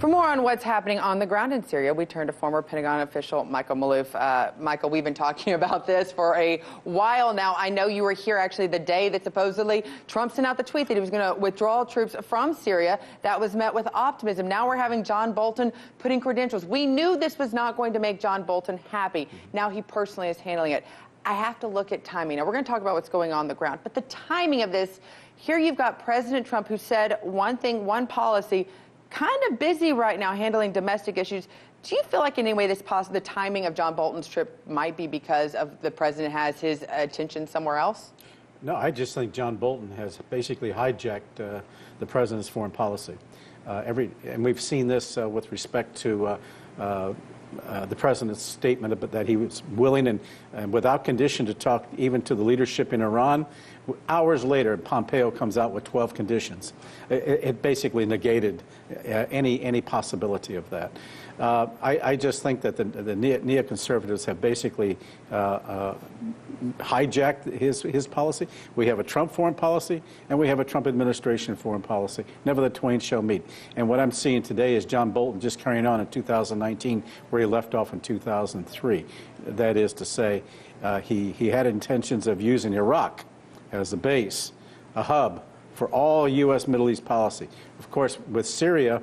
For more on what's happening on the ground in Syria, we turn to former Pentagon official Michael Maloof. Michael, we've been talking about this for a while now. I know you were here actually the day that supposedly Trump sent out the tweet that he was going to withdraw troops from Syria. That was met with optimism. Now we're having John Bolton putting credentials. We knew this was not going to make John Bolton happy. Now he personally is handling it. I have to look at timing. Now, we're going to talk about what's going on the ground, but the timing of this, here you've got President Trump who said one thing, one policy, kind of busy right now handling domestic issues. Do you feel like in any way the timing of John Bolton's trip might be because of the president has his attention somewhere else? No, I just think John Bolton has basically hijacked the president's foreign policy. And we've seen this with respect to the president's statement that he was willing and without condition to talk even to the leadership in Iran. Hours later, Pompeo comes out with 12 conditions. It basically negated any possibility of that. I just think that the neoconservatives have basically hijacked his policy. We have a Trump foreign policy, and we have a Trump administration foreign policy. Never the twain shall meet. And what I'm seeing today is John Bolton just carrying on in 2019 where he left off in 2003. That is to say, he had intentions of using Iraq as a base, a hub for all U.S. Middle East policy. Of course, with Syria,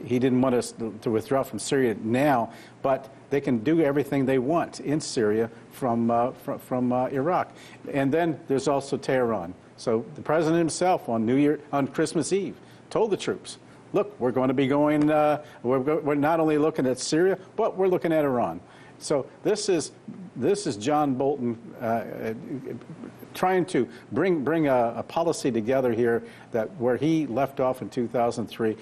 he didn't want us to withdraw from Syria now, but they can do everything they want in Syria from Iraq. And then there's also Tehran. So the president himself on Christmas Eve told the troops, look, we're going to be going, we're not only looking at Syria, but we're looking at Iran. So this is John Bolton trying to bring a policy together here that where he left off in 2003,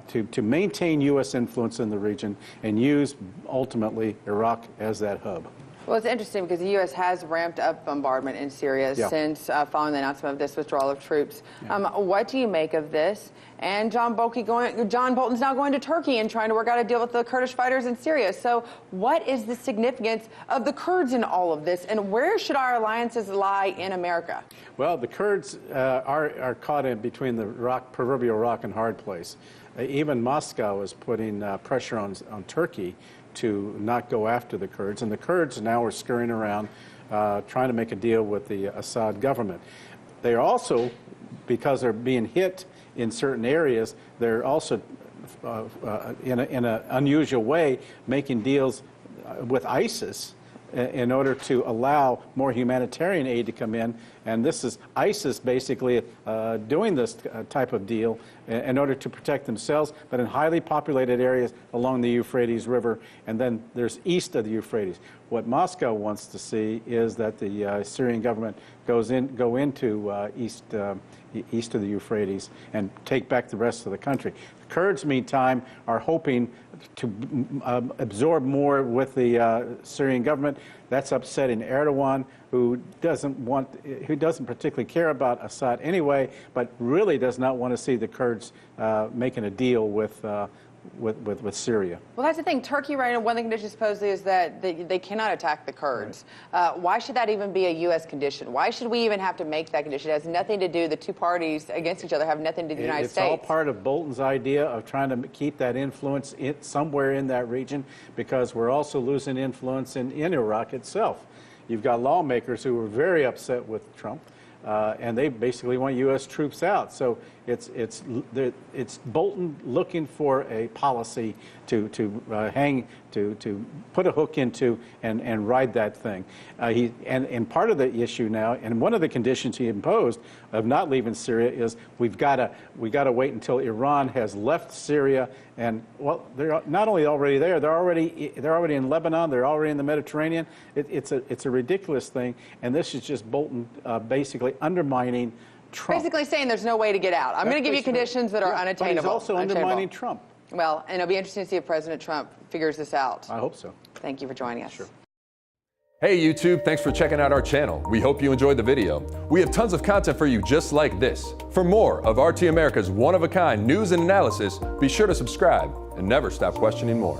to maintain U.S. influence in the region and use ultimately Iraq as that hub. Well, it's interesting because the U.S. has ramped up bombardment in Syria since following the announcement of this withdrawal of troops. What do you make of this? And John Bolton's now going to Turkey and trying to work out a deal with the Kurdish fighters in Syria. So what is the significance of the Kurds in all of this, and where should our alliances lie in America? Well, the Kurds are caught in between the proverbial rock and hard place. Even Moscow is putting pressure on Turkey to not go after the Kurds, and the Kurds now are scurrying around trying to make a deal with the Assad government. They are also, because they're being hit in certain areas, they're also in an unusual way making deals with ISIS in order to allow more humanitarian aid to come in. And this is ISIS basically doing this type of deal in order to protect themselves, but in highly populated areas along the Euphrates River, and then there's east of the Euphrates. What Moscow wants to see is that the Syrian government go into east of the Euphrates and take back the rest of the country. The Kurds, meantime, are hoping to absorb more with the Syrian government. That's upsetting Erdogan, who doesn't particularly care about Assad anyway, but really does not want to see the Kurds making a deal with Syria. Well, that's the thing. Turkey, right now, one of the conditions supposedly is that they cannot attack the Kurds. Right. Why should that even be a U.S. condition? Why should we even have to make that condition? It has nothing to do, the two parties against each other have nothing to do with the United States. It's all part of Bolton's idea of trying to keep that influence somewhere in that region, because we're also losing influence in Iraq itself. You've got lawmakers who are very upset with Trump. And they basically want U.S. troops out. So it's Bolton looking for a policy to put a hook into and ride that thing. And part of the issue now, and one of the conditions he imposed of not leaving Syria is we got to wait until Iran has left Syria. And well, they're not only already there, they're already in Lebanon, they're already in the Mediterranean. It's a ridiculous thing, and this is just Bolton basically undermining Trump. Basically saying there's no way to get out. I'm going to give you conditions that are unattainable. But he's also undermining Trump. Well, and it'll be interesting to see if President Trump figures this out. I hope so. Thank you for joining us. Sure. Hey YouTube, thanks for checking out our channel. We hope you enjoyed the video. We have tons of content for you just like this. For more of RT America's one-of-a-kind news and analysis, be sure to subscribe and never stop questioning more.